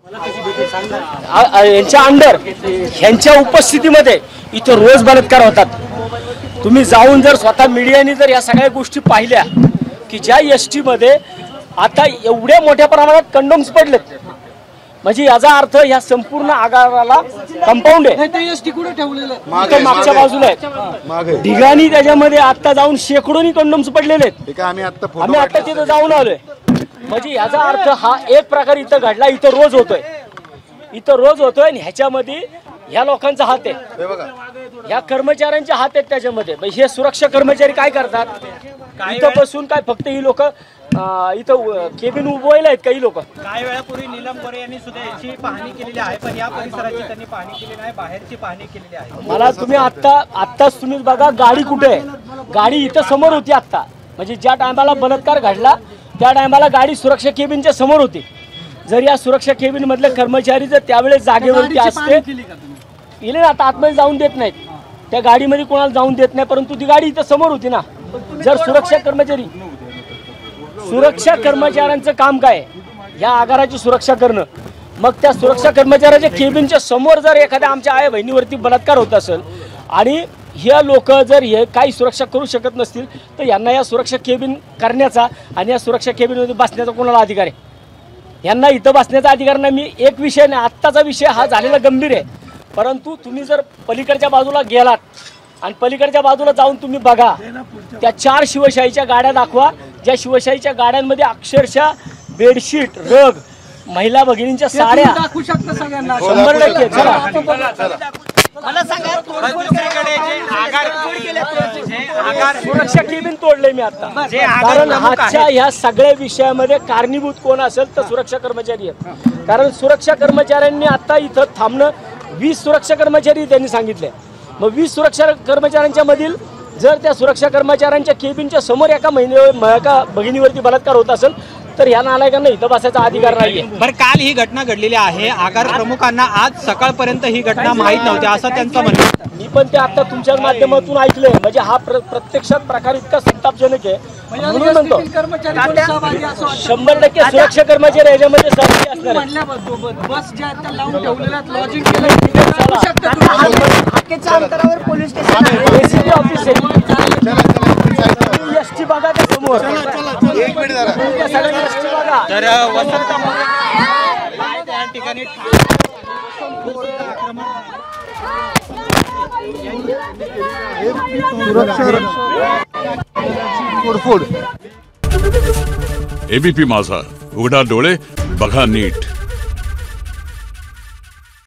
यांच्या अंडर ह्यांच्या उपस्थितीमध्ये इथं रोज बलात्कार होतात। तुम्ही जाऊन जर स्वतः मीडियाने जर या सगळ्या गोष्टी पाहिल्या की ज्या एसटी मध्ये आता एवढ्या मोठ्या प्रमाणात कंडोम्स पडलेत, म्हणजे याचा अर्थ या संपूर्ण आगाराला कंपाऊंड आहे। इथं मागच्या बाजूला आहे ठिकाणी, त्याच्यामध्ये आता जाऊन शेकडोनी कंडोम्स पडलेले आहेत। आम्ही आता तिथं जाऊन आलोय, म्हणजे याचा अर्थ हा एक प्रकार इथं घडला, इथं रोज होतोय आणि ह्याच्यामध्ये ह्या लोकांचा हात आहे, ह्या कर्मचाऱ्यांचे हात आहेत त्याच्यामध्ये। हे सुरक्षा कर्मचारी काय करतात इथं बसून, काय फक्त ही लोक इथं केबिन उभवायला आहेत काही लोक। काही वेळापूर्वी नीलम गोरे यांनी सुद्धा याची पाहणी केलेली आहे, पण या परिसराची त्यांनी पाहणी केली नाही, बाहेरची पाहणी केलेली आहे। मला तुम्ही आत्ताच तुम्ही बघा गाडी कुठे आहे, गाडी इथं समोर होती आत्ता, म्हणजे ज्या टायमाला बलात्कार घडला त्या टायमाला गाडी सुरक्षा केबिनच्या समोर होती। जर या सुरक्षा केबिन मधले कर्मचारी जर त्यावेळेस जागेवरती असते, इले आता आतमध्ये जाऊन देत नाहीत, त्या गाडीमध्ये कोणाला जाऊन देत नाही, परंतु ती गाडी इथं समोर होती ना। जर सुरक्षा कर्मचाऱ्यांचं काम काय या आगाराची सुरक्षा करणं, मग त्या सुरक्षा कर्मचाऱ्याच्या केबिनच्या समोर जर एखाद्या आमच्या आई बहिणीवरती बलात्कार होत असेल आणि हे लोक जर हे काही सुरक्षा करू शकत नसतील, तर यांना या सुरक्षा केबिन करण्याचा आणि या सुरक्षा केबिनमध्ये बसण्याचा कोणाला अधिकार आहे? यांना इथं बसण्याचा अधिकार नाही। मी एक विषय नाही, आत्ताचा विषय हा झालेला गंभीर आहे, परंतु तुम्ही जर पलीकडच्या बाजूला गेलात आणि पलीकडच्या बाजूला जाऊन तुम्ही बघा, त्या 4 शिवशाहीच्या गाड्या दाखवा, ज्या शिवशाहीच्या गाड्यांमध्ये अक्षरशः बेडशीट, रग, महिला भगिनींच्या साड्या 100%। मला सांगा, सुरक्षा केबिन तोडले मी आता, कारण आजच्या ह्या सगळ्या विषयामध्ये कारणीभूत कोण असेल तर सुरक्षा कर्मचारी आहेत। कारण सुरक्षा कर्मचाऱ्यांनी आता इथं थांबणं, 20 सुरक्षा कर्मचारी त्यांनी सांगितले, मग 20 सुरक्षा कर्मचाऱ्यांच्या मधील जर त्या सुरक्षा कर्मचाऱ्यांच्या केबिनच्या समोर एका भगिनीवरती बलात्कार होत असेल तर ह्या नालायकांना इथं बसायचा अधिकार नाहीये। बरं, काल ही घटना घडलेली आहे, आगार प्रमुखांना आज सकाळपर्यंत ही घटना माहीत नव्हती असं त्यांचं म्हणणं। मी पण ते आता तुमच्या माध्यमातून ऐकलंय, म्हणजे हा प्रत्यक्षात प्रकार इतका संतापजनक आहे, म्हणून म्हणतो 100% सुरक्षा कर्मचारी याच्यामध्ये सहभागी असणार आहे। Police station ACP office ST बघा त्या समोर, तर वसंत त्या ठिकाणी एबीपी माझा, उघडा डोळे बघा नीट।